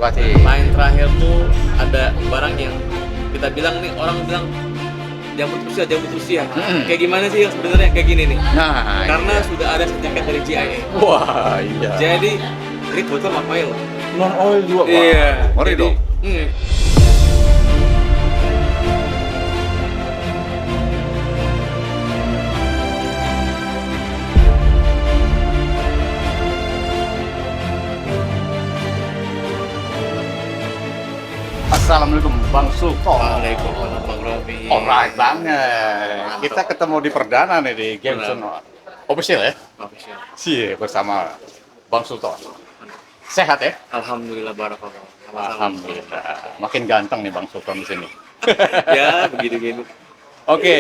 berarti. Main terakhir tuh ada barang yang kita bilang nih, orang bilang jambu terus ya. Kayak gimana sih yang sebenarnya kayak gini nih? Nah, Karena iya. sudah ada sertifikat dari GIA. Wah, iya. Jadi ini botol apa ya? Non oil juga, Pak. Iya. Ngeri Jadi, dong. Assalamualaikum Bang Sultan. Waalaikumsalam Bang Robi. Alright banget. Mantap. Kita ketemu di perdana nih di Game Zone Official ya. Official. Sih bersama Bang Sultan. Sehat ya? Alhamdulillah barakallah. Sama-sama. Alhamdulillah. Makin ganteng nih Bang Sultan di sini. Ya, begitu-gitu. Oke.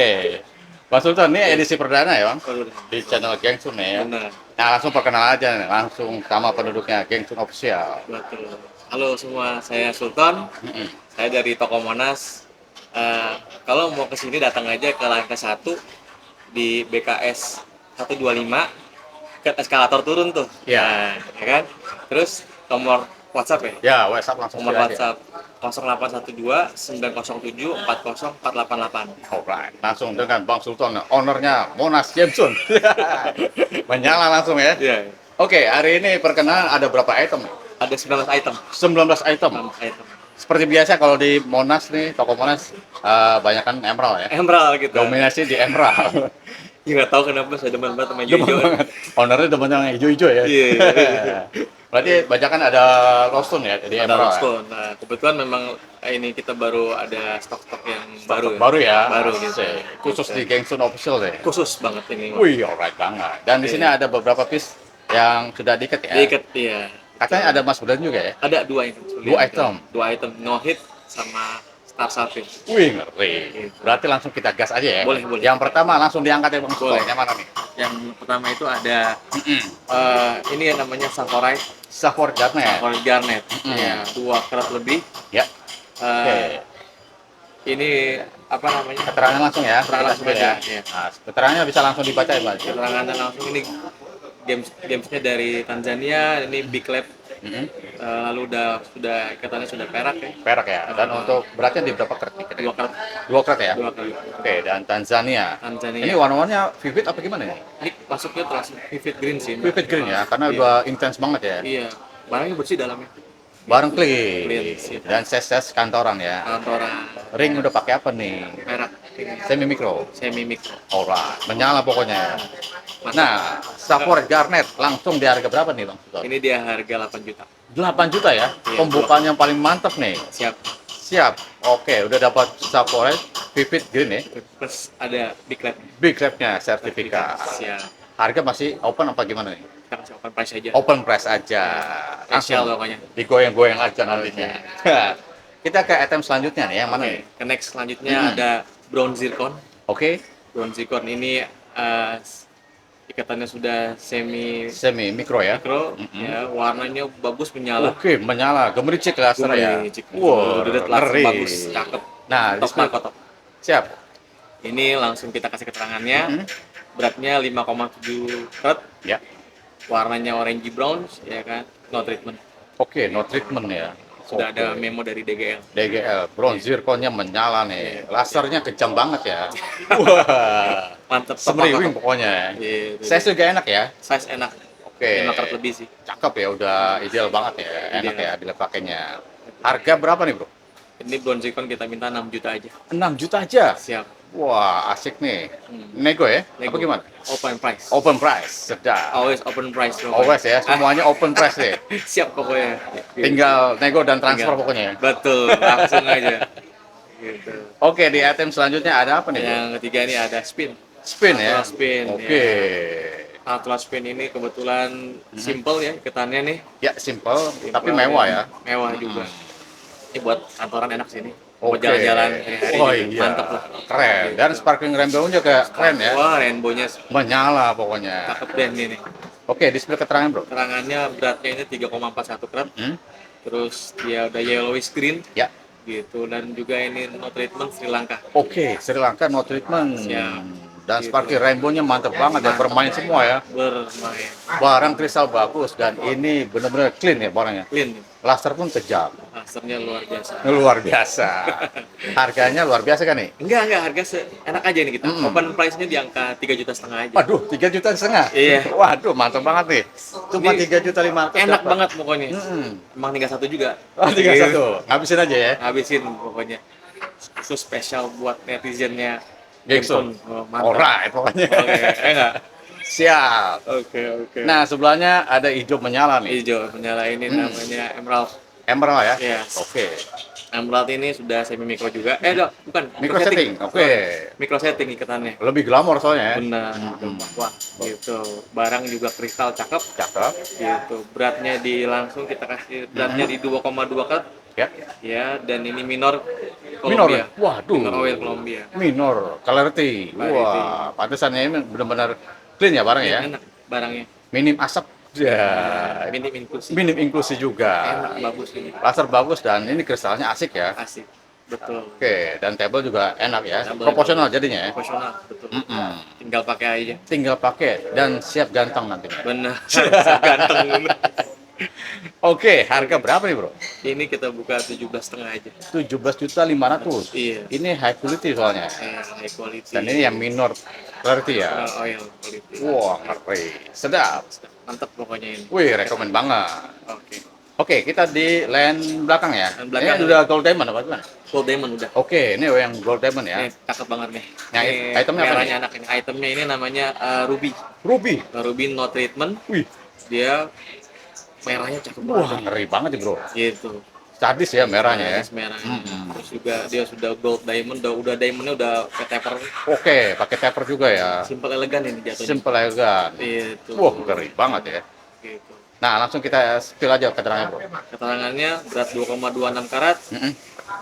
Bang Sultan, ini edisi perdana ya Bang? Kalau Di channel Gang Sun ya. benar. Nah langsung perkenalan aja nih, langsung sama penduduknya Gang Sun Official. Betul. Halo semua, saya Sultan. Mm-mm. Saya dari Toko Monas. Kalau mau ke sini datang aja ke lantai 1 di BKS 125 ke eskalator turun tuh. Iya. Nah, ya kan? Terus nomor WhatsApp ya? Ya, WhatsApp langsung Nomor saja. WhatsApp 0812 907 40488. Alright, langsung dengan Bang Sultan, ownernya Monas Jameson. Menyala langsung ya. Iya. Oke, hari ini perkenalan ada berapa item? Ada 19 item. 19 item. 19 item. Seperti biasa kalau di Monas nih, toko Monas, banyak kan emerald ya. Emerald gitu. Dominasi di emerald. Ya nggak tahu kenapa saya demen banget sama Demen hijau-hijau. banget. Ownernya demen yang hijau-hijau ya. Iya. Berarti banyak kan ada Lostone ya di Ada emerald. Ya? Roscoe. Nah, kebetulan memang ini kita baru ada stok-stok yang baru. Baru ya. Baru gitu. Asik. Khusus di Gang Sun Official deh. Khusus banget ini. Wih, alright banget. Dan di sini ada beberapa piece yang sudah diikat ya. Diikat ya. Katanya ada Mas Budan juga ya. Ada 2 item. Dua item. 2 item no hit sama Star Sapphire. Wih, ngeri. Berarti langsung kita gas aja ya. Boleh, boleh. Yang pertama langsung diangkat ya Bang Sultan. Boleh. Yang mana nih? Yang pertama itu ada ini yang namanya Saphorite Safford Garnet. Garnet. Mm-mm. Ya, 2 karat lebih. Ya. Eh, Oke. Ini apa namanya? Keterangan langsung ya. Keterangan langsung Kita aja, sebut ya. Nah, keterangannya bisa langsung dibaca ya, Pak. Keterangannya langsung ini gamesnya dari Tanzania, ini Big Lab. Mm-mm. Lalu sudah ikatannya sudah perak ya. Perak ya. Dan untuk beratnya di berapa karat nih? 2 karat. 2 karat ya. 2 karat. Oke, dan Tanzania. Tanzania. Ini warna-warnanya vivid apa gimana nih? Ini masuknya terus vivid green sih. Vivid green ya, karena Iya. udah intens banget ya. Iya. Barangnya bersih dalamnya. Bareng clean. Clean, sip. Dan ses kantoran ya. Kantoran Ring udah pakai apa nih? perak. Semi mikro. Semi micro. Alright, menyala pokoknya ya. Mantap. Nah, Safford Garnet langsung di harga berapa nih Bang Sultan? Ini dia harga 8 juta. 8 juta ya? Iya, Pembukaan yang paling mantap nih. Siap. Siap. Oke, udah dapat Safford Vivid Green ya. Plus ada Big Lab. Big Lab-nya sertifikat. Siap. Harga masih open apa gimana nih? Kita kasih open price aja. Open price aja. Spesial Langsung pokoknya. digoyang-goyang aja nantinya. Kita ke item selanjutnya nih, yang mana Oke, nih? ke next selanjutnya ada Brown Zircon. Oke, Brown Zircon ini ikatannya sudah semi semi mikro ya. mikro, ya, warnanya bagus menyala. Oke, menyala, gemericik laser ya. Gemericik. Wow, Udah langsung ngeri. bagus, cakep. Nah, Top display markot top. siap. Ini langsung kita kasih keterangannya. Mhm. Beratnya 5,7 karat, Ya. warnanya orange brown, ya kan? No treatment. Oke, no treatment ya. Sudah Oke. ada memo dari DGL. DGL, bronze zirconnya menyala nih. Lasernya kejam banget ya. Wah, Mantep. top semeriwing markot top. pokoknya. Iya, itu Size juga enak ya. size enak. Oke. 5 karat lebih sih. Cakep ya, udah ideal banget ya. Enak Ideal. ya bila pakainya. Harga berapa nih, Bro? Ini Brown Zircon kita minta 6 juta aja. 6 juta aja. Siap. Wah, asik nih. Hmm. Nego ya? Nego. Apa gimana? Open price. Open price, sedap. Always open price. bro. Always ya, semuanya open price deh. Siap pokoknya. Tinggal nego dan transfer Tinggal. pokoknya ya. Betul, langsung aja. Gitu. Oke, di item selanjutnya ada apa nih, Bro? Yang ketiga ini ada spin. Spin ya? Natural spin, Oke. Natural spin ini kebetulan simple ya ikatannya nih. Ya, simple, tapi Simple mewah ya. Mewah juga. Ini buat kantoran enak sini. Mau Oke. jalan-jalan hari-hari Oh juga. iya. Mantap lah. Keren. Dan sparkling rainbow juga keren ya. Wah, rainbow-nya Menyala pokoknya. cakep deh ini nih. Oke, display keterangan, Bro. Keterangannya beratnya ini 3,41 karat. Hmm? Terus dia udah yellowish green Ya. gitu, dan juga ini no treatment Sri Lanka. Oke, Sri Lanka no treatment. Siap. Dan Gitu. Sparky Rainbow-nya mantep banget ya, bermain semua ya. Bermain Barang kristal bagus dan ini benar-benar clean ya barangnya. clean, Laser pun kejam. lasernya luar biasa. Luar biasa. Harganya luar biasa kan nih? Enggak, harga enak aja nih kita. Open price-nya di angka 3,5 juta aja. Waduh, 3,5 juta. Iya. Waduh, mantap banget nih. Cuma Ini 3,5 juta. Enak banget pokoknya. Mm-mm. Emang tinggal satu juga. Oh, 3,1. Habisin aja ya. Habisin pokoknya. Itu spesial buat netizennya Gengsun. Oh, mantap. Alright, pokoknya. Oke, enggak? Siap. Oke. Nah, sebelahnya ada hijau menyala nih. Hijau menyala ini namanya Emerald. Emerald ya? Yes. Oke. Emerald ini sudah semi mikro juga. Bukan. Micro setting. Oke. Mikro setting ikatannya. Lebih glamor soalnya ya. Benar. Wah, gitu. Barang juga kristal cakep. Cakep. Gitu. Beratnya langsung kita kasih beratnya di 2,2 karat. Ya. Ya, dan ini minor Minor. Colombia. Waduh. Minor oil Colombia. Minor. Clarity. Wah, pantesannya ini benar-benar clean ya barang ya. Enak barangnya. Minim asap. Ya. Minim inklusi. Minim inklusi juga. Enak, bagus ini. Laser bagus dan ini kristalnya asik ya. Asik. Betul. Oke, dan table juga enak ya. Table Proporsional jadinya ya. Profesional, betul. Mm-mm. Tinggal pakai aja. Tinggal pakai dan siap ganteng nantinya. Benar. Ganteng. Oke, harga berapa nih bro? Ini kita buka 17,5 aja. 17.500.000. Iya. Ini high quality soalnya. High quality. Dan ini yang minor clarity ya. Oil quality. Wah, ngeri. Sedap. Mantap pokoknya ini. Wih, rekomen banget. Oke. Oke, kita di line belakang ya. Line belakang. Ini udah gold diamond apa gimana? Gold diamond udah. Oke, ini yang gold diamond ya. Ini cakep banget nih. Yang Ini itemnya apa merahnya anak ini. Itemnya ini namanya ruby. Ruby. Ruby no treatment. Wih, Dia merahnya cakep wah banget. ngeri banget nih bro. Gitu. Sadis ya merahnya ya. Jenis merahnya. Mm-mm. Terus juga dia sudah gold diamond, udah diamondnya udah kayak taper. Oke, pakai taper juga ya. Simple elegan ini jatuhnya. Simple elegan. Itu. Wah, ngeri banget ya. Gitu. Nah, langsung kita spill aja keterangannya bro. Keterangannya berat 2,26 karat. Mm-mm.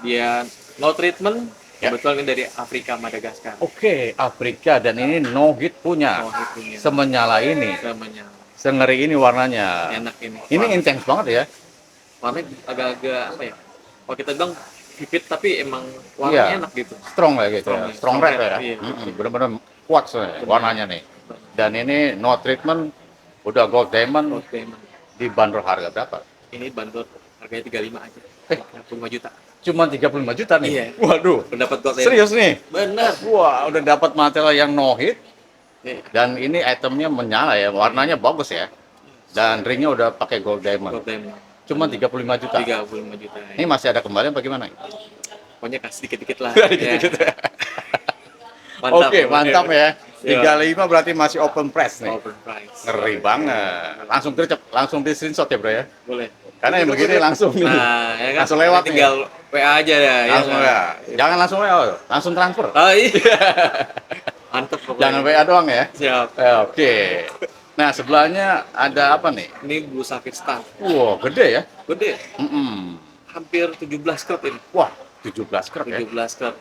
Dia no treatment. Ya. Kebetulan ini dari Afrika Madagaskar. Oke, Afrika dan ini no hit punya. Oh, itunya. Semenyala ini, Namanya sengeri ini warnanya. enak ini. Ini intens banget ya. Warnanya agak-agak apa ya? Kalau kita bilang vivid tapi emang warnanya Iya. enak gitu. Strong ya gitu ya. Strong, Strong strong red red, ya. iya. Bener-bener kuat soalnya warnanya nih. Dan ini no treatment, udah gold diamond, Gold diamond. dibanderol harga berapa? Ini bandrol harganya 35 aja. Eh. 35 juta. Cuma 35 juta nih. Iya. Waduh. Pendapat gold diamond. Serius nih? Benar. Wah, udah dapat material yang no hit Nih, dan ini itemnya menyala ya, warnanya bagus ya. Dan ringnya udah pakai gold diamond. gold diamond. Cuma 35 juta. 35 juta. Ini masih ada kembalian bagaimana? Pokoknya kasih dikit-dikit lah. Dikit-dikit Ya. ya. Oke, mantap ya. Iya. 35 berarti masih open price nih. Open price. Ngeri banget. Langsung gercep, langsung di screenshot ya bro ya. Boleh. Karena yang begini langsung nih. Nah, ya kan? Langsung lewat nih. Tinggal WA aja ya. Langsung kan? ya. Jangan langsung WA, langsung transfer. Oh iya. Mantep pokoknya. Jangan WA doang ya. Siap. Oke. Nah, sebelahnya ada apa nih? Ini Blue Sapphire Star. Wow, gede ya. Gede. Mm-mm. Hampir 17 karat ini. Wah, 17 karat ya. 17 karat.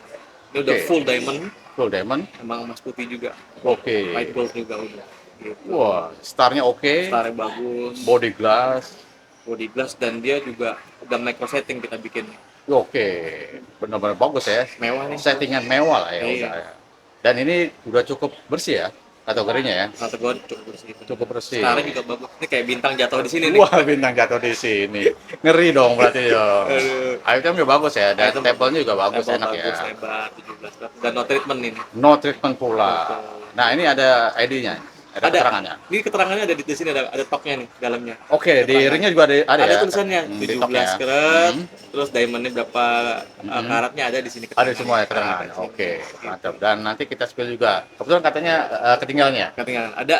Ini udah Oke. full diamond. Full diamond. Emang emas putih juga. Oke. White gold juga udah. Gitu. Wah, starnya oke. Starnya bagus. Body glass. Body glass dan dia juga udah micro setting kita bikin. Oke. Benar-benar bagus ya. Mewah nih. Settingan mewah lah ya Iya. udah ya. Dan ini udah cukup bersih ya kategorinya ya. Kategori cukup bersih. Cukup bersih. Starnya juga bagus. Ini kayak bintang jatuh di sini nih. Wah, bintang jatuh di sini. Ngeri dong berarti ya. Itemnya bagus ya, dan Item table-nya juga bagus, Table enak bagus, ya. Hebat, 17 karat. Dan no treatment ini. No treatment pula. Nah, ini ada ID-nya, ada keterangannya. Ini keterangannya ada di sini ada toknya nih dalamnya. Oke, di ringnya juga ada Ada ya. tulisannya di 17 toknya. karat. Hmm. Terus diamondnya berapa karatnya ada di sini. Ada semua ya keterangannya. Oke, mantap. Dan nanti kita spill juga. Kebetulan katanya ketinggalan ya. Ketinggalan. Ada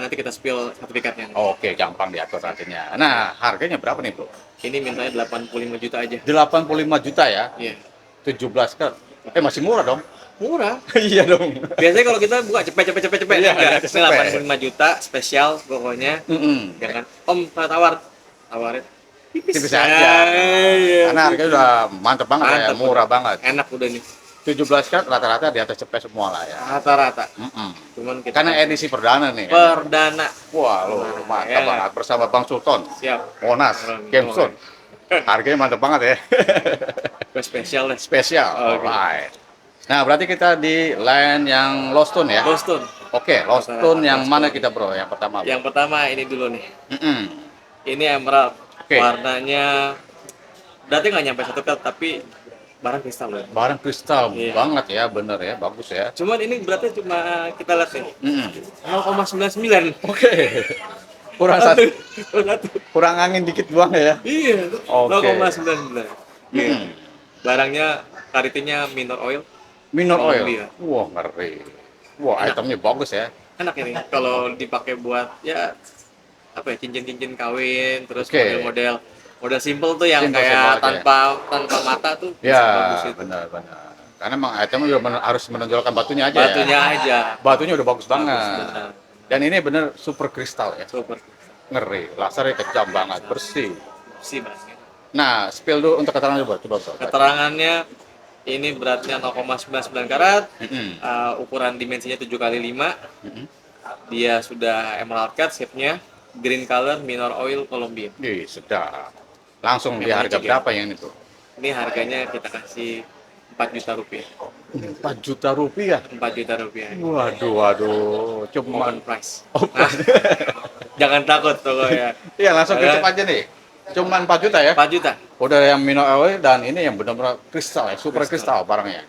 nanti kita spill sertifikatnya. Oke, gampang diatur nantinya. Nah, harganya berapa nih, Bro? Ini mintanya 85 juta aja. 85 juta ya. Iya. 17 kan. Masih murah dong. Murah. Iya dong. Biasanya kalau kita buka cepet. Iya, Enggak. cepet. Ini 85 juta spesial pokoknya. Mm-mm. Ya kan? Om tawarin Tipis aja. Iya. Karena harganya udah mantep banget ya, Mantep, murah banget. Enak udah nih. 17 kan rata-rata di atas cepet semua lah ya. Rata-rata. Mm-mm. Cuman kita Karena edisi perdana nih. perdana. Wah, lo mantap Ya. banget bersama Bang Sultan, Siap. Monas, Gameson. Harganya mantep banget ya. Gue spesial deh. Spesial. Oke. Alright. Nah, berarti kita di line yang low stone ya? Low stone. Oke, low stone yang Low mana stone. kita bro? Yang pertama. Bro? Yang pertama ini dulu nih. Mm-mm. Ini emerald. Oke. Warnanya berarti nggak nyampe 1 karat tapi barang kristal loh. Barang kristal Iya. banget ya, bener ya, bagus ya. Cuman ini beratnya cuma kita lihat nih Mm-mm. 0,99. Oke. Kurang satu, Satu. kurang angin dikit buang ya. Iya, Oke. 0,99. Iya. Mm-mm. Barangnya karitinya minor oil. Minor oil. Iya. Wah, ngeri. Wah, Enak. itemnya bagus ya. Enak ini kalau dipakai buat ya apa ya cincin-cincin kawin terus Oke. model simple tuh yang Simple kayak aja. tanpa mata tuh bisa Ya, bagus itu. benar-benar. Karena emang itemnya juga harus menonjolkan batunya aja Batunya ya. aja Batunya udah bagus banget. benar. Dan ini bener super kristal ya. Super Ngeri. Lasernya kejam banget, bersih. sih barangnya. Nah, spill dulu untuk keterangan coba, coba. Keterangannya ini beratnya 0,99 karat, Mm-mm. ukuran dimensinya 7x5. Mm-mm. Dia sudah emerald cut shape-nya, green color, minor oil, Colombia. Ih, sedap. Langsung di Emang harga cek ya? berapa yang itu? Ini harganya kita kasih 4 juta rupiah. 4 juta rupiah. 4 juta rupiah. Waduh, waduh. Cuma Open price. Open. Jangan takut pokoknya. Iya, langsung Ada- kecep aja nih. Cuman 4 juta ya? 4 juta. Udah yang minor oil dan ini yang benar-benar kristal ya, super kristal barangnya.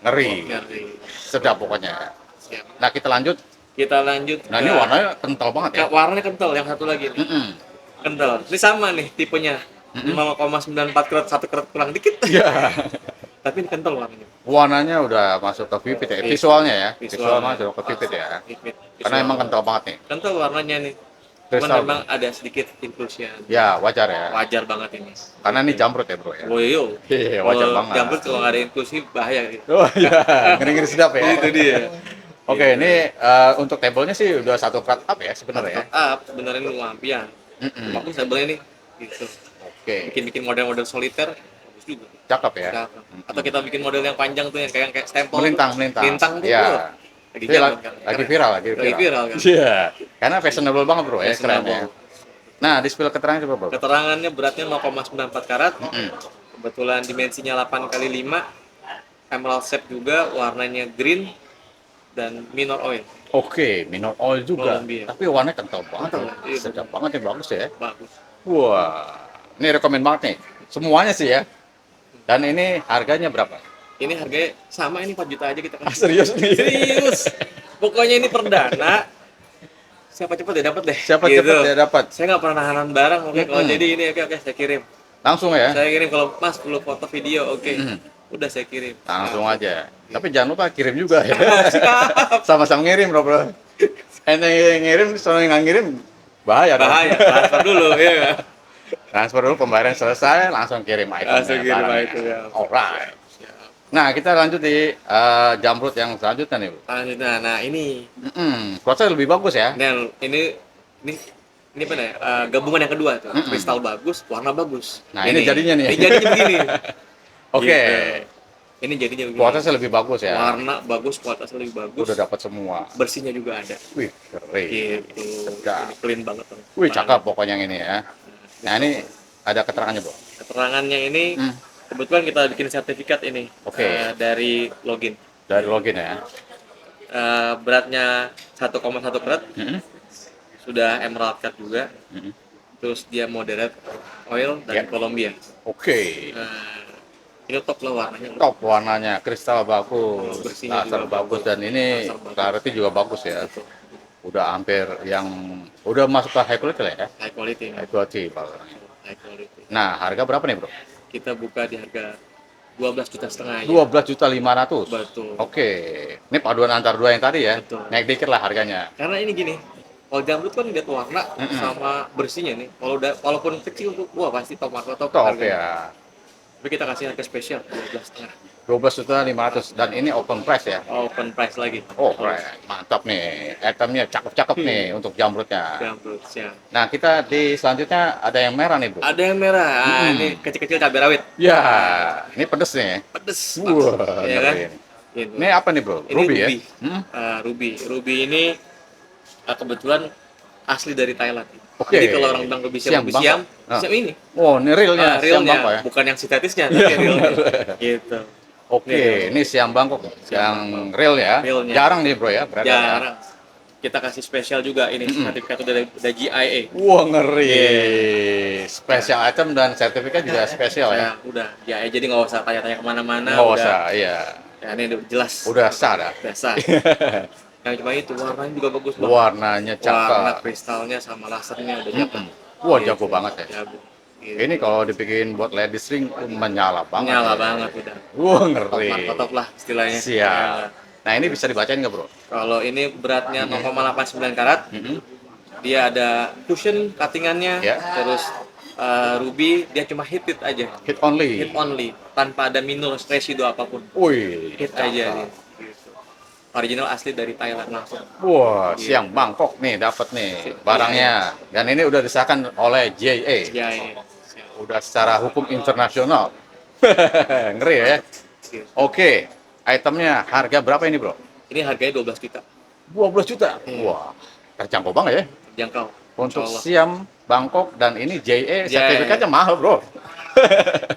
Ngeri. Ngeri. Sedap pokoknya. Siap. Nah, kita lanjut. Kita lanjut Nah, ke ini warnanya kental banget ya. warnanya kental yang satu lagi nih. Mm-mm. Kental. Ini sama nih tipenya. 0,94 karat, 1 karat kurang dikit. Iya. Tapi ini kental warnanya. Warnanya udah masuk ke vivid ya. Visualnya ya. Visual Visualnya. masuk ke vivid ya. Vivid. Karena Visual. emang kental banget nih. Kental warnanya nih. Cuman Kristal. memang ada sedikit inclusion. Ya, wajar ya. Wajar banget ini. Karena ini jamrut ya, Bro ya. Woyo. Iya, wajar Kalau banget. Jambret kalau nggak ada inklusi bahaya gitu. Oh iya, ngeri-ngeri sedap ya. Itu dia. Oke, ini untuk tabelnya sih udah 1 karat up ya sebenarnya ya. Up, sebenarnya ini lumayan. Mm-mm. Bagus tabelnya nih. Gitu. Oke, Bikin model-model soliter bagus juga. cakep ya. Cakep. Atau kita bikin model yang panjang tuh yang kayak stempel. Melintang, tuh. melintang. Lintang tuh. Iya. tuh. Lagi Itu zaman kan. lagi viral, lagi Lagi viral kan. Iya. Karena fashionable banget, Bro ya, keren Fashionable. ya. Nah, di spill keterangan coba, Bro. Keterangannya beratnya 0,94 karat. Mm-mm. Kebetulan dimensinya 8x5. Emerald shape juga, warnanya green dan minor oil. Oke, minor oil juga. Colombia. Tapi warnanya kental banget. Kental, ya. iya. Sedap banget ya, bagus ya. Bagus. Wah, ini rekomen banget nih. Semuanya sih ya. Dan ini harganya berapa? Ini harganya sama, ini 4 juta aja kita kasih. Serius nih? Serius. Pokoknya ini perdana. Siapa cepet ya dapat deh. Siapa Gitu. cepet ya dapat? Saya nggak pernah nahanan barang. Oke, kalau Mm-mm. jadi ini oke saya kirim. Langsung ya? Saya kirim kalau Mas perlu foto video, oke. Mm. Udah saya kirim. Langsung aja. Tapi jangan lupa kirim juga ya. Siap. Sama-sama ngirim, Bro. Ente yang ngirim, soalnya nggak ngirim, bahaya dong. Bahaya, transfer dulu ya. Transfer dulu, pembayaran selesai, langsung kirim itemnya. Langsung kirim barangnya. itemnya. Alright. Nah, kita lanjut di jamrut yang selanjutnya nih, Bu. Selanjutnya, nah ini, Kualitasnya lebih bagus ya. ini apa ya? Gabungan yang kedua tuh. Kristal bagus, warna bagus. Nah, ini jadinya nih. Ini jadinya begini. Oke. Gitu. Ini jadinya begini. Kualitasnya lebih bagus ya. Warna bagus, kualitasnya lebih bagus. Udah dapat semua. Bersihnya juga ada. Wih, keren. Gitu. Sedap. Ini clean banget. Bang. Wih, cakep pokoknya yang ini ya. Nah, ini ada keterangannya, Bu. Keterangannya ini Hmm. kebetulan kita bikin sertifikat ini Oke. dari login. Dari login ya. Beratnya 1,1 karat, Mm-mm. sudah emerald cut juga. Mm-mm. Terus dia moderate oil dan Ya. Colombia. Oke. Ini top lah warnanya. Top warnanya, kristal bagus, Bersihnya laser juga bagus, dan ini Laser bagus. clarity juga bagus ya. Udah hampir yang udah masuk ke high quality lah ya. High quality. High quality barangnya. High quality. Nah, harga berapa nih, Bro? Kita buka di harga 12 juta setengah aja. 12.500.000. Betul. Oke. Ini paduan antar dua yang tadi ya. Betul. Naik dikit lah harganya. Karena ini gini, kalau jamrut kan lihat warna sama bersihnya nih. Kalau udah walaupun kecil tuh, wah pasti top market top Top harganya. ya. Tapi kita kasih harga spesial 12 setengah. 12.500.000 dan ini open price ya. Open price lagi. Oh, keren. Mantap nih. Itemnya cakep-cakep nih untuk jamrutnya. Jamrut siap. Nah, kita di selanjutnya ada yang merah nih, Bro. Ada yang merah. Ini kecil-kecil cabai rawit. Ya, ini pedes nih. Pedes. Wah, ya kan? ngeri. Gitu. Ini apa nih, Bro? Ini Ruby ya? ruby. Hmm? Ruby. Ruby ini kebetulan asli dari Thailand. Oke. Jadi kalau orang bilang ruby siam, Bangka. siam Ah. ini. Oh, ini realnya, siam Realnya, Bangka ya? bukan yang sintetisnya, Iya, tapi realnya. benar. Gitu. Oke, ini siam Bangkok yang real ya. Realnya. Jarang nih bro ya, beredar ya. Jarang. Kita kasih spesial juga ini sertifikat dari GIA. Wah ngeri. Iya. Special item dan sertifikat juga spesial ya. Udah GIA, jadi nggak usah tanya-tanya kemana-mana. Nggak udah, usah, iya. Ya, ini udah jelas. Udah sah dah. Udah sah. Yang cuma itu warnanya juga bagus banget. Warnanya cakep. Warna kristalnya sama lasernya udah cakep. Wah Gitu. jago banget ya. Jago. Gitu. Ini kalau dibikin buat ladies ring menyala banget. Nyala ya. banget udah. Wah ngeri. Top lah istilahnya. Siap. Ya. Nah ini bisa dibacain nggak bro? Kalau ini beratnya 0,89 karat, dia ada cushion cuttingannya, Ya. terus ruby dia cuma hit aja, Hit only. hit only, tanpa ada minus residu apapun, Wih. hit aja dia. Gitu. Original asli dari Thailand langsung. Wah, siang Bangkok nih dapat nih barangnya. Dan ini udah disahkan oleh JA. Ya, ini. Udah secara hukum internasional. Ngeri ya. Gitu. Oke, itemnya harga berapa ini bro? Ini harganya 12 juta, 12 juta. Iya. Wah, terjangkau banget ya. terjangkau. Untuk Insya Allah. siam Bangkok dan ini JA JA. sertifikatnya mahal bro.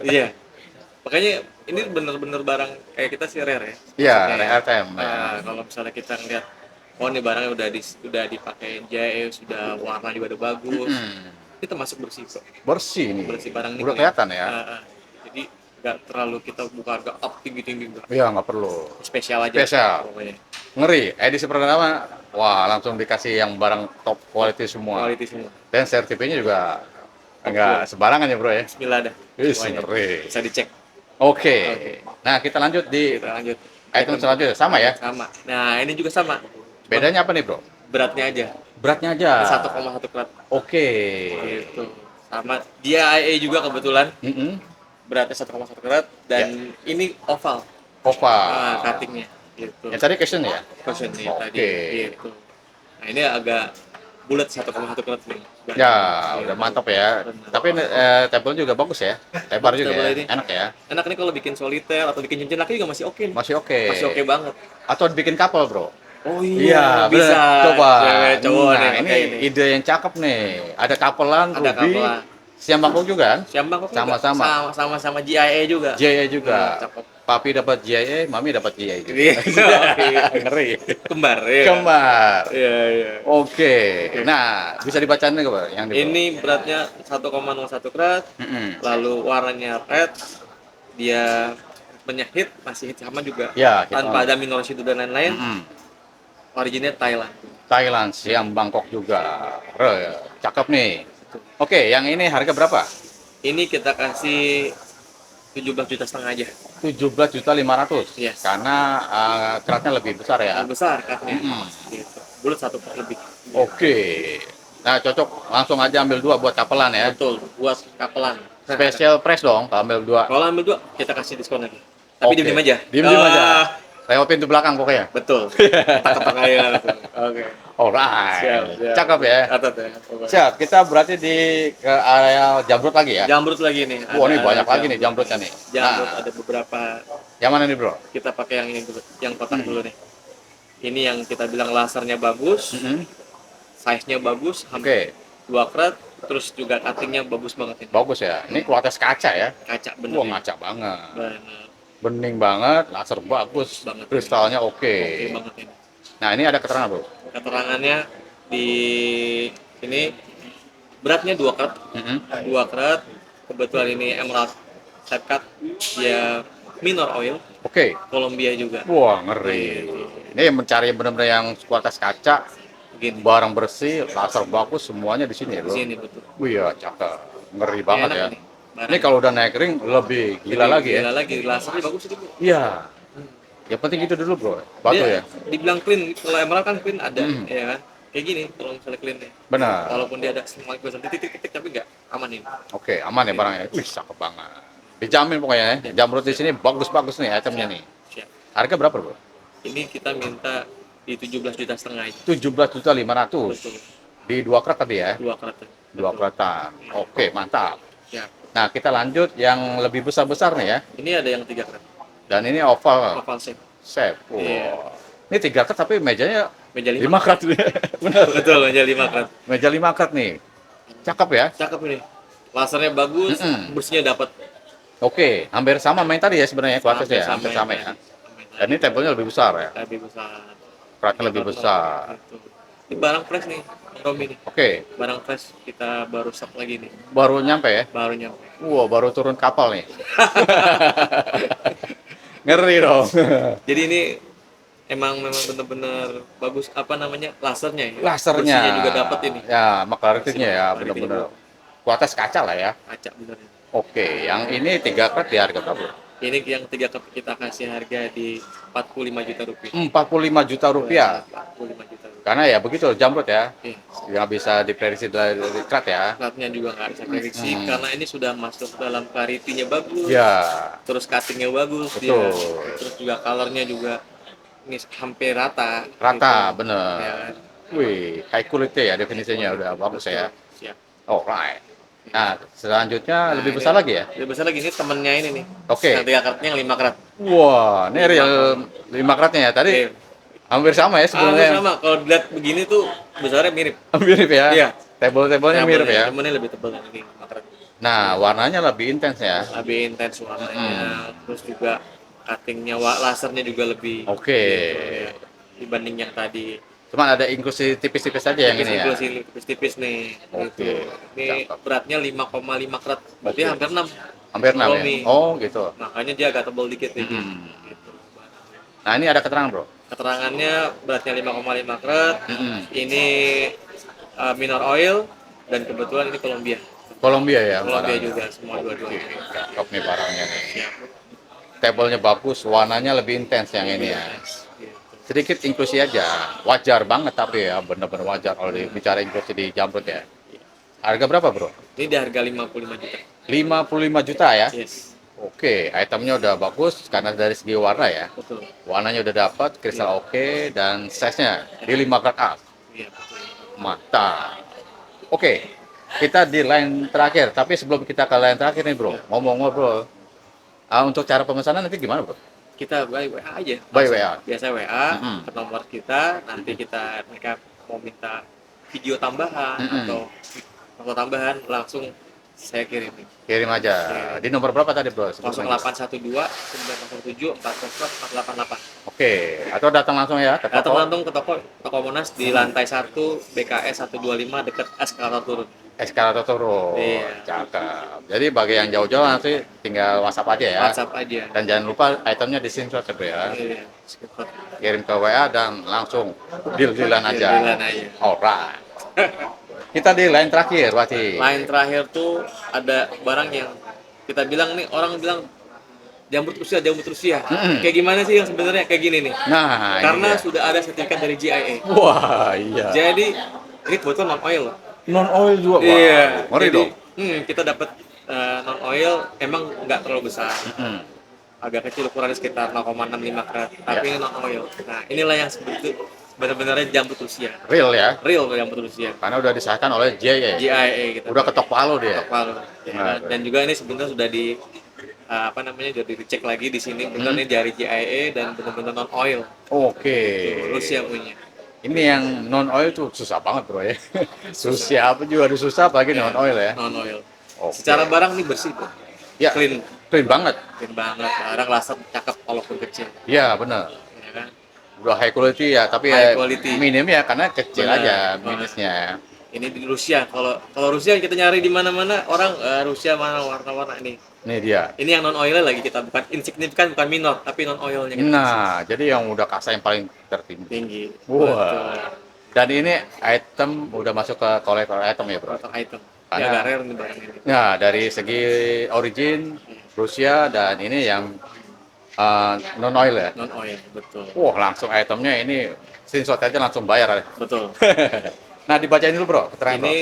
Iya. Makanya ini bener-bener barang kayak kita sih rare ya. Iya, Maksudnya, rare item. kalau misalnya kita ngeliat, oh ini barangnya udah dipakai JE, sudah warna juga udah bagus, itu termasuk bersih kok. Bersih nih. Bersih barang ini. Udah kelihatan ya. Jadi nggak terlalu kita buka harga up tinggi-tinggi enggak. Iya, nggak perlu. Spesial aja. Spesial. Pokoknya. Ngeri, edisi pertama, wah langsung dikasih yang barang top quality semua. Quality semua. Dan sertifikatnya juga enggak sembarangan ya bro ya. Bismillah dah. Wih, Semuanya. ngeri. Bisa dicek. Oke. Nah kita lanjut di Kita lanjut. item selanjutnya, sama ya? Sama. Nah, ini juga sama. Bedanya apa nih bro? Beratnya aja. Beratnya aja. 1,1 karat. Oke. Gitu. Sama dia IA juga kebetulan. Beratnya 1,1 karat dan ini oval Oval. cuttingnya gitu. Yang tadi question ya? Cushion nih Oke. tadi gitu. Nah ini agak bulat 1,1 karat nih. Ya, udah mantap ya. Tapi table juga bagus ya. Lebar juga Table ya. ini. Enak ya. Enak nih kalau bikin solitaire atau bikin cincin laki juga masih oke. nih. Masih oke. Masih oke banget. Atau dibikin couple bro. Oh Iya, bisa. bener. Coba. Cewek, cowok Nah, nih, ini pakai ini. ide yang cakep nih. Ada kapelan, Ada Ruby, kapelan. siam Bangkok juga kan? Siambang kok Sama-sama. sama GIA juga. JA juga. Cakep. Papi dapat JA, mami dapat JA juga. Iya. Ngeri. Kembar ya. Kembar. Iya, iya. Oke. Nah, bisa dibacain nggak Pak, yang di Ini beratnya 1,01 karat. Lalu warnanya red, dia menyahit masih hit sama juga, Ya, hit tanpa on. ada minor residu dan lain-lain. Originnya Thailand. Thailand, siam Bangkok juga. Cakep nih. Oke, yang ini harga berapa? Ini kita kasih 17 juta setengah aja. 17.500.000. Yes. Karena keratnya lebih besar ya. Yang besar katanya. Gitu. Bulat 1 per lebih. Oke. Nah, cocok langsung aja ambil 2 buat kapelan ya. Betul, buat kapelan. Special price dong kalau ambil 2. Kalau ambil 2 kita kasih diskon lagi. Tapi Oke. diem aja. Diem aja. Ah, Lewat pintu belakang pokoknya. Betul. Ketok-ketok aja langsung. Oke. Alright. Siap, siap. Cakep ya. Catat ya. pokoknya. Siap, kita berarti di ke area jamrut lagi ya. Jamrut lagi nih. Wah, ini Ada banyak lagi nih jamrutnya nih. Jamrut Nah, ada beberapa. yang mana nih, Bro? Kita pakai yang ini dulu, yang kotak dulu nih. Ini yang kita bilang lasernya bagus, size-nya bagus, hampir Oke. 2 karat, terus juga cutting-nya bagus banget ini. Bagus ya. Ini kualitas kaca ya. Kaca bener. Wah, ini. ngaca banget. Bener. Bening banget, laser bagus, Banget. kristalnya oke. Oke banget ini. Nah, ini ada keterangan, Bro. Keterangannya di ini beratnya 2 karat. 2 karat. Kebetulan ini emerald type cut, dia minor oil, Oke. Columbia juga. Wah, ngeri. Ini mencari benar-benar yang kualitas kaca, Begini. barang bersih, laser bagus, semuanya di sini, Di Bro. sini betul. Wih, ya, cakep. Ngeri banget Enak ya. ini. Barang. Ini kalau udah naik ring lebih gila lagi ya. Gila lagi, lasernya bagus itu. Bu. Iya. Yang penting itu dulu, Bro. Batu Dia ya. dibilang clean, kalau emerald kan clean ada, ya kan? Kayak gini kalau misalnya clean nih. Benar. Walaupun dia ada semua titik-titik tapi nggak aman ini. Oke, aman ya barangnya. Wih, cakep banget. Dijamin pokoknya ya. Jamrut di sini bagus-bagus nih itemnya nih. Siap. Harga berapa, Bro? Ini kita minta di 17 juta setengah aja. 17.500.000. Betul. Di 2 karat tadi ya. 2 karat. 2 karatan. Oke, mantap. Siap. Nah, kita lanjut yang lebih besar-besar nih ya. Ini ada yang 3 karat. Dan ini oval Oval shape. shape. Wow. Iya. Ini 3 karat tapi mejanya Meja 5. 5 karat. Benar. Betul, meja 5 karat. Meja 5 karat nih. Cakep ya. Cakep ini. Lasernya bagus, bersihnya dapat. Oke, hampir sama main tadi ya sebenarnya kualitas ya, hampir yang sama ya. tadi. Sama yang Dan ini tadi. tempelnya lebih besar ya, Lebih besar. beratnya lebih Motor besar. gitu. Ini barang fresh nih, Romi nih. Oke, Barang fresh kita baru stok lagi nih. baru nyampe ya. Baru nyampe. Wow, baru turun kapal nih. Ngeri dong. Jadi ini emang memang benar-benar bagus apa namanya lasernya ya. Lasernya. Bersihnya juga dapat ini. Ya, maklaritiknya ya, Clarity-nya benar-benar. Kualitas kaca lah ya. kaca benernya. Oke, yang ini 3 krat di harga berapa? Ini yang 3 cup kita kasih harga di 45 juta rupiah. 45 juta rupiah. 45 juta rupiah. Karena ya begitu jamrut ya. Oke. Nggak bisa diprediksi dari krat ya. Platnya juga nggak bisa prediksi karena ini sudah masuk dalam clarity-nya bagus. Ya, Terus cutting-nya bagus betul. dia. Terus juga color-nya juga ini hampir rata. Rata, gitu. bener. Ya kan? Wih, high quality ya definisinya udah bagus ya. Siap. Alright. Nah, selanjutnya lebih besar lagi ya? Lebih besar lagi ini temennya ini nih. Oke. Yang 3 karatnya yang 5 karat. Wah, ini real 5 kratnya ya. Tadi Oke. hampir sama ya Hampir sebenarnya. sama. Kalau dilihat begini tuh besarnya mirip. Mirip ya? Iya. Table-tablenya mirip ya? Cuman ini lebih tebal yang ini 5 karat. Nah, warnanya lebih intens ya? Lebih intens warnanya. Terus juga cuttingnya, lasernya juga lebih. Oke. gitu, ya. Dibanding yang tadi. Cuman ada inklusi tipis-tipis aja yang ini ya? Tipis-tipis nih. Oke. Gitu. Ini Cakep. beratnya 5,5 karat. Berarti Oke. hampir 6. Hampir 6 ya? Romi. Oh, gitu. Makanya dia agak tebal dikit nih. Mm-mm. Gitu. Nah, ini ada keterangan, Bro? Keterangannya beratnya 5,5 karat. Mm-mm. Ini minor oil dan kebetulan ini Colombia. Colombia ya? Colombia barangnya? juga semua dua-duanya. Cakep nih barangnya nih. Siap. Tablenya bagus, warnanya lebih intens yang ini ya. Gitu. Sedikit inklusi aja, wajar banget tapi ya, bener-bener wajar kalau bicara inklusi di Jamrut ya. Harga berapa bro? Ini di harga 55 juta. 55 juta ya? Yes. Oke, itemnya udah bagus karena dari segi warna ya. Betul. Warnanya udah dapat, kristal oke, dan size-nya di 5 karat up. Iya, betul. Mantap. Oke, kita di line terakhir. Tapi sebelum kita ke line terakhir nih bro, ngomong-ngomong bro, untuk cara pemesanan nanti gimana bro? Kita by WA aja. By Langsung. WA? Biasa WA Mm-mm. ke nomor kita, nanti mereka mau minta video tambahan Mm-mm. atau foto tambahan langsung saya kirim. Kirim aja. Di nomor berapa tadi bro? Sebutkan. 0812 907 488. Oke, atau datang langsung ya ke Datang toko langsung ke toko Monas di lantai 1 BKS 125 dekat eskalator turun. eskalator turun. Iya. Cakep. Jadi bagi yang jauh-jauh nanti tinggal WhatsApp aja ya. WhatsApp aja. Dan jangan lupa itemnya di screenshot ya bro ya. Iya, screenshot. Kirim ke WA dan langsung deal-dealan aja. Deal-dealan aja. Alright. Kita di line terakhir, Wati. Line terakhir tuh ada barang yang kita bilang nih, orang bilang jamrut Rusia. Mm-mm. Kayak gimana sih yang sebenarnya kayak gini nih? Nah, Karena ini dia. sudah ada sertifikat dari GIA. Wah, iya. Jadi ini kebetulan non oil. Non oil juga, Wah. Iya. Ngeri Jadi, dong. kita dapat non oil emang nggak terlalu besar. Mm. Agak kecil ukurannya sekitar 0,65 karat. Tapi ini non oil. Nah, inilah yang benar-benarnya jamrut Rusia. Real ya. Real jamrut Rusia. Karena udah disahkan oleh JA. GIA kita. Udah ketok palu dia. Ketok palu. Ya, Nah, dan juga ini sebenarnya sudah di sudah dicek lagi di sini. Benar ini dari GIA dan benar-benar non oil. Oke. Rusia punya. Ini yang non oil tuh susah banget bro ya. Susah apa juga ada susah apalagi non oil ya. Non oil. Oke. Secara barang ini bersih, Bro. Ya, Clean. clean banget. Clean banget. Barang laser cakep walaupun kecil. Ya benar. Ya kan? Udah high quality ya, tapi High ya quality. minim ya karena kecil Benar, aja benar. minusnya. Ini di Rusia. Kalau Rusia kita nyari di mana-mana orang Rusia mana warna-warna ini. Ini dia. Ini yang non oilnya lagi kita bukan insignifikan, bukan minor, tapi non oilnya kita Nah, jadi yang udah kasa yang paling tertinggi. tinggi. Wah. Dan ini item udah masuk ke kolektor item ya bro. Untuk item. Karena- Ya agak rare nih barang ini. Nah, dari segi origin Rusia dan ini yang non oil ya. Non oil, betul. Wah, langsung itemnya ini screenshot aja langsung bayar. Betul. Nah, dibacain dulu bro, keterangan bro. Ini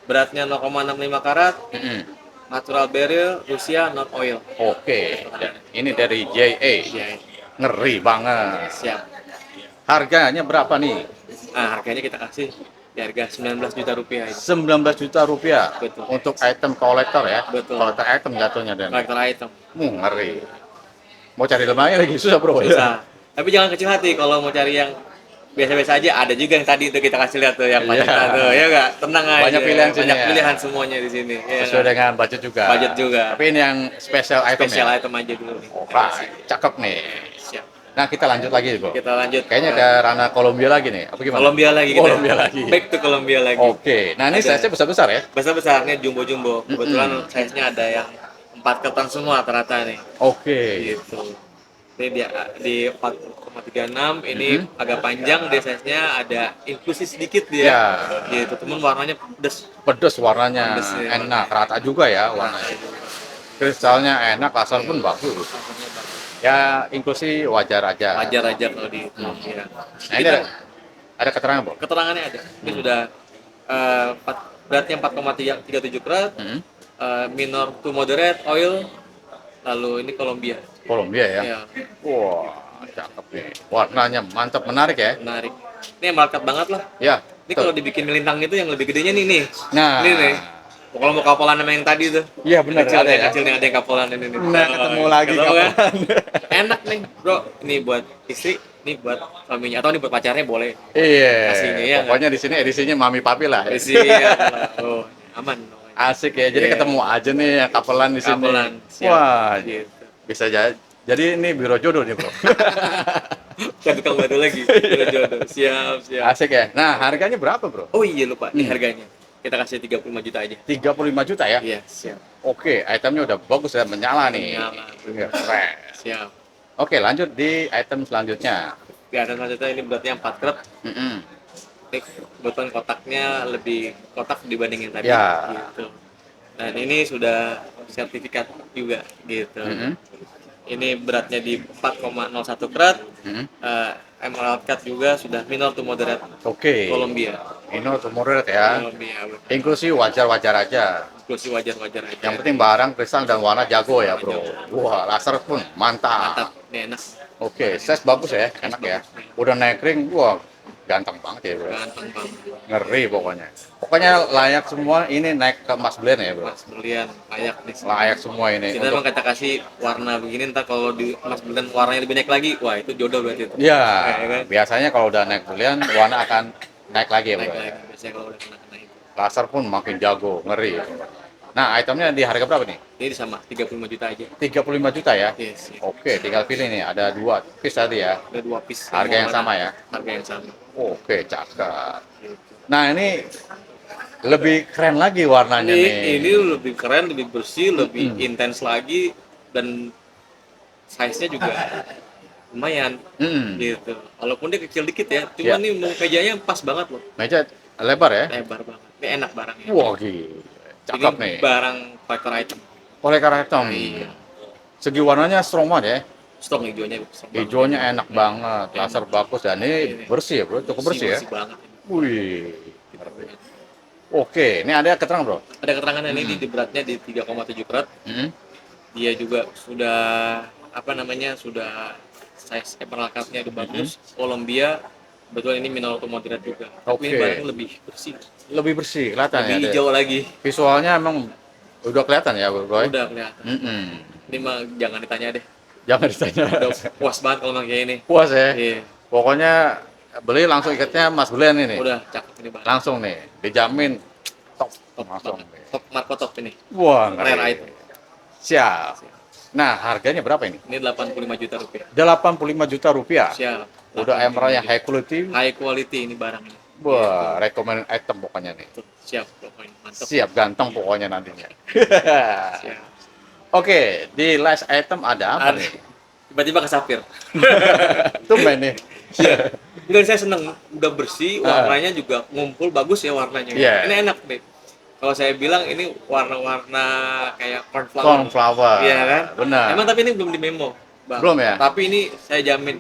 beratnya 0,65 karat, Mm-mm. natural barrel, Rusia non oil. Oke, dan ini dari JA. Ya, Ngeri banget. siap. Harganya berapa nih? Nah, harganya kita kasih di harga 19 juta rupiah ini. 19 juta rupiah Betul. untuk item kolektor ya. Betul. Kolektor item jatuhnya dan Kolektor item. ngeri. Mau cari lemari lagi susah bro. Susah. Tapi jangan kecil hati kalau mau cari yang biasa-biasa aja. Ada juga yang tadi tuh kita kasih lihat tuh yang 4 Iya. juta tuh, ya nggak? Tenang aja. Banyak pilihan sini Banyak ya. pilihan semuanya di sini. Ya, Sesuai nggak? dengan budget juga. Budget juga. Tapi ini yang special item Spesial ya. item aja dulu nih. Oke, cakep nih. Siap. Nah, kita lanjut lagi, Bro. Kita lanjut Kayaknya ke ke ranah Kolombia lagi nih. Apa gimana? Kolombia lagi kita. Kolombia lagi. Back to Kolombia lagi. Oke. Nah, ini Ada. size-nya besar-besar ya? Besar-besarnya jumbo-jumbo. Kebetulan size-nya ada yang 4 ketan semua rata-rata nih. Oke. Gitu. Ini dia di 4,36 ini agak panjang dia size-nya, ada inklusi sedikit dia. Ya. Gitu. Temen warnanya pedes. Pedes warnanya, Pedes, ya. enak, rata juga ya warnanya. Kristalnya enak, asal pun bagus. Ya, inklusi wajar aja. Wajar aja kalau di itu. Ya. Nah, ini ada keterangan, Bro? Keterangannya ada. Ini sudah beratnya 4,37 karat, Hmm. minor to moderate oil, lalu ini Kolombia. Kolombia ya? Ya, Wah, cakep nih. Warnanya mantap, menarik ya? menarik. Ini melekat banget lah. Ya. Ini betul. kalau dibikin melintang itu yang lebih gedenya nih. Nah. Ini nih. Kalau mau kapolan sama yang tadi tuh. Iya, benar, Kecil ada nih, ya. kecil nih ada yang kapolan ini nih. Nah, ketemu lagi Ketemu kan? kapan? Enak nih, Bro. Ini buat istri, ini buat suaminya atau ini buat pacarnya boleh. Iya. Aslinya, ya Pokoknya di sini edisinya Mami Papi lah. Isi ya. Oh, aman. Asik ya. Jadi Iya. ketemu aja nih yang kapelan di sini. Kapolan. Siap. Wah, Gitu. bisa jadi ini biro jodoh nih, Bro. Kan tukang batu lagi. Jodoh. Siap, siap. Asik ya. Nah, harganya berapa, Bro? Oh iya lupa, ini harganya. Kita kasih 35 juta aja. 35 juta ya? Iya, siap. Oke, itemnya udah bagus ya, menyala nih. Menyala. Iya, keren. Siap. Oke, lanjut di item selanjutnya. Di atas selanjutnya ini beratnya 4 karat. Mm-mm. Ini kebetulan kotaknya lebih kotak dibandingin tadi. Ya. Gitu. Dan ini sudah sertifikat juga gitu. Mm-mm. Ini beratnya di 4,01 karat. Mm-mm. Emerald cut juga sudah minor to moderate Oke. Colombia. Ini untuk moderate ya. Colombia. betul. Inklusi wajar-wajar aja. Inklusi wajar-wajar aja. Yang penting barang, kristal, dan warna jago ya, Bro. Wah, laser pun mantap. mantap, ini enak. Oke, size bagus ya, enak ya. Udah naik ring, wah, ganteng banget ya, Bro. Ganteng banget. Ngeri pokoknya. Pokoknya layak semua ini naik ke Mas Blend ya, Bro. Mas berlian layak nih. Layak semua ini. Kita emang kita kasih warna begini, ntar kalau di Mas Belen warnanya lebih naik lagi, wah itu jodoh berarti itu. Ya, Ya kan? biasanya kalau udah naik berlian, warna akan naik lagi ya, Naik Bro. lagi biasanya kalau udah kena itu. Laser pun makin jago, ngeri. Nah, itemnya di harga berapa nih? Ini sama 35 juta aja. 35 juta ya? Yes, yes. Oke, tinggal pilih nih. Ada 2 piece tadi ya. Ada 2 piece. Harga yang Mau sama mana? ya? Harga yang sama. Oke, cakep. Nah, ini lebih keren lagi warnanya Ini nih. ini lebih keren, lebih bersih, lebih intens lagi dan size-nya juga lumayan Mm. gitu. Walaupun dia kecil dikit ya, cuma Ya. nih mejanya pas banget loh. Meja lebar ya? Lebar banget. Ini enak barangnya. Wah, gila. Cakep Ini nih. barang collector item. Kolektor hitam. Iya. Segi warnanya strong banget ya. Stok hijaunya strong banget. Hijaunya enak banget, laser bagus dan ini bersih ya, Bro. Cukup bersih ya. Bersih banget ini. Wih. Oke, ini ada keterangan, Bro. Ada keterangan ini di beratnya di 3,7 karat. Hmm. Dia juga sudah apa namanya sudah size emerald cut-nya itu bagus. Colombia betul ini minor to moderate juga. Tapi ini Oke. barangnya lebih bersih, Lebih bersih kelihatan lebih ya. hijau lagi. Visualnya emang udah kelihatan ya, Bro. Udah kelihatan. Mm-mm. Ini mah jangan ditanya deh. Jangan ditanya. Udah puas banget kalau pakai ini. Puas ya. Iya. Pokoknya beli langsung ikatnya Mas Belen ini. Udah cakep ini barang. Langsung nih, dijamin top. Top Langsung. banget. Top Marco top ini. Wah, Rare ngeri. item. Siap. Nah, harganya berapa ini? Ini 85 juta rupiah. 85 juta rupiah. Siap. Udah 85 emerald yang juta. high quality. High quality ini barang ini. Wah, recommended item pokoknya nih. Tuh, siap pokoknya mantap. Siap ganteng pokoknya nantinya. Siap. Oke, di last item ada apa Ada. nih? Tiba-tiba ke sapir. Tumben nih. Enggak, saya seneng udah bersih, warnanya juga ngumpul bagus ya warnanya. Iya. Ini enak nih. Kalau saya bilang ini warna-warna kayak cornflower. Cornflower. Iya kan? Benar. Emang tapi ini belum di memo, Bang. Belum ya? Tapi ini saya jamin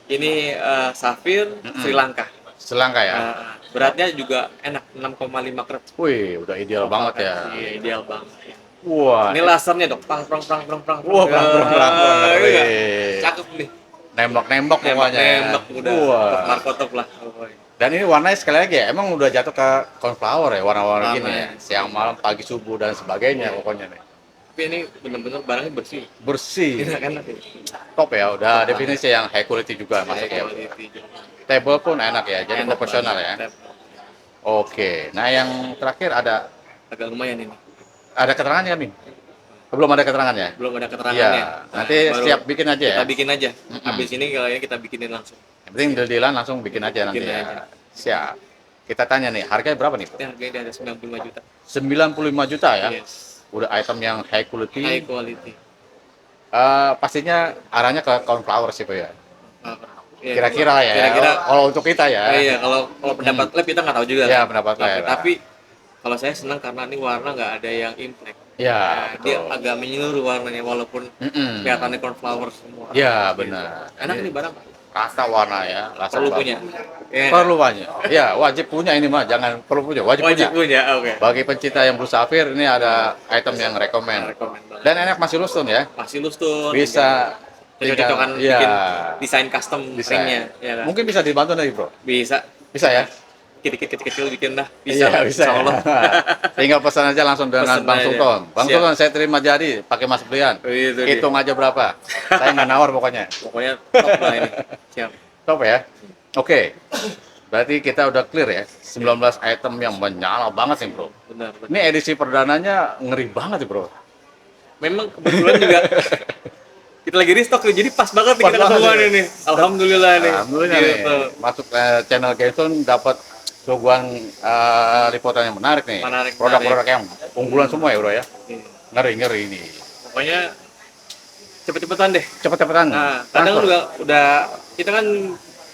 ini safir Sri Lanka. Selangka ya. Beratnya juga enak 6,5 karat. Wih, udah ideal banget ya. Iya, ideal banget. Wah. Ini lasernya dong, prang. Wah, perang. Iya. Wih. Cakep nih. Nembak-nembak pokoknya. Nembak udah. Wah. Top Marco top lah pokoknya. Dan ini warnanya sekali lagi ya, emang udah jatuh ke cornflower ya, warna-warna Warna gini ya. ya. Siang, malam, pagi, subuh, dan sebagainya pokoknya nih. Tapi ini bener-bener barangnya bersih. Bersih. Enak ya. Top ya, udah definisi yang high quality juga High masuknya. quality. Table pun enak ya, jadi Enak profesional banget. ya. Table. Oke, nah yang terakhir Agak lumayan ini. ada keterangannya nih? Belum ada keterangannya? Belum ada keterangannya. Iya, Nah, nanti baru siap bikin aja kita ya. bikin aja. Mm-mm. Habis ini kayaknya kita bikinin langsung. Yang penting deal-dealan langsung bikin aja nanti Bikin ya. aja. Siap. Kita tanya nih, harganya berapa nih, Bro? Ini harganya ada 95 juta. 95 juta ya. Yes. Udah item yang high quality. High quality. Pastinya arahnya ke cornflower sih, Bro ya. Iya, Kira-kira ya. Kira-kira. Kalau untuk kita ya. Iya, kalau pendapat lab kita nggak tahu juga. Iya, kan. pendapat lab. Tapi kalau saya senang karena ini warna nggak ada yang imprek. Ya, Nah, dia betul. agak menyeluruh warnanya walaupun Mm-mm. kelihatannya cornflower semua. Ya, Gitu. benar. Enak nih barang. Rasa warna ya, rasa Perlu bagus. punya. Ya. Perlu banyak. Ya, wajib punya ini mah, jangan perlu punya, wajib Wajib punya. punya. Oke. Bagi pencinta yang Blue Sapphire ini ada item yang rekomend. Rekomen banget. Dan enak masih lustun ya. Masih lustun. Bisa Cocok-cocokan tinggal- bikin ya, desain custom bisa. ringnya. Ya, kan? Mungkin bisa dibantu nih, Bro. Bisa. Bisa ya? Dikit-dikit kecil bikin dah. Bisa. Iya, bisa. Insya Allah. Tinggal pesan aja langsung dengan Pesan Bang aja. Sultan. Bang Siap. Sultan saya terima jadi pakai Mas Brian. Itu dia. Hitung aja berapa. Saya nggak nawar pokoknya. Pokoknya top lah ini. Siap. Top ya. Oke. Berarti kita udah clear ya. 19 item yang menyala banget nih, Bro. Benar. Ini edisi perdananya ngeri banget nih, Bro. Memang kebetulan juga kita lagi restock nih, jadi pas banget nih Pas kita banget ketemuan nih. ini. Alhamdulillah nih. Alhamdulillah Gitu. nih. Masuk channel Gason dapat suguhan liputan yang menarik nih. Menarik, Produk-produk yang unggulan semua ya, Bro ya. Iya. Ngeri-ngeri ini. Pokoknya cepet-cepetan deh. Cepet-cepetan. Nah, kadang Transfer. udah kita kan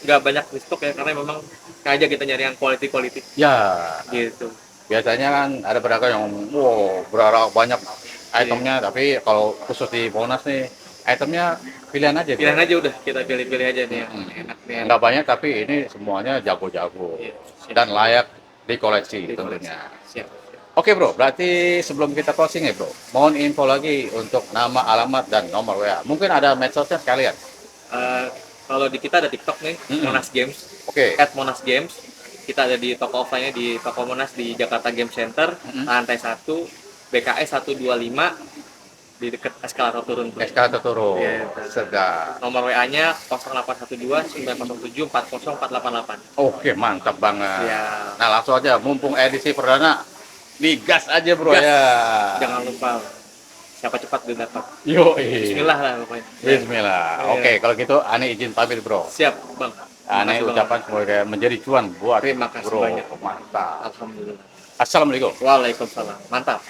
nggak banyak restock ya karena memang aja kita nyari yang quality Ya, gitu. biasanya kan ada pedagang yang wow, berharap banyak itemnya, tapi kalau khusus di Monas nih, itemnya pilihan aja. Pilihan Bro. aja udah kita pilih-pilih aja nih yang enak nih. yang Nggak banyak, tapi ini semuanya jago-jago. Iya, siap. Dan layak dikoleksi di koleksi. tentunya. Siap. Oke bro, berarti sebelum kita closing ya bro, mohon info lagi untuk nama, alamat, dan nomor WA. Mungkin ada medsosnya sekalian. Kalau di kita ada TikTok nih, Mm-mm. Monas Games, Oke, @Monas Games. Kita ada di toko offline-nya di toko Monas di Jakarta Game Center, lantai 1, BKS 125 di dekat eskalator turun. tuh. eskalator turun. Iya, Sedap. Nomor WA-nya 0812 907 40488. Oke, mantap banget. Iya. Nah langsung aja, mumpung edisi perdana, digas aja bro Gas. ya. Jangan lupa siapa cepat dia dapat. Yo, Bismillah lah pokoknya. Bismillah. Iya. Oke, kalau gitu Ane izin pamit bro. Siap, Bang. Ane Makasih, Bang. ucapan semoga menjadi cuan buat Terima kasih bro. banyak. Mantap. Alhamdulillah. Assalamualaikum. Waalaikumsalam. Mantap.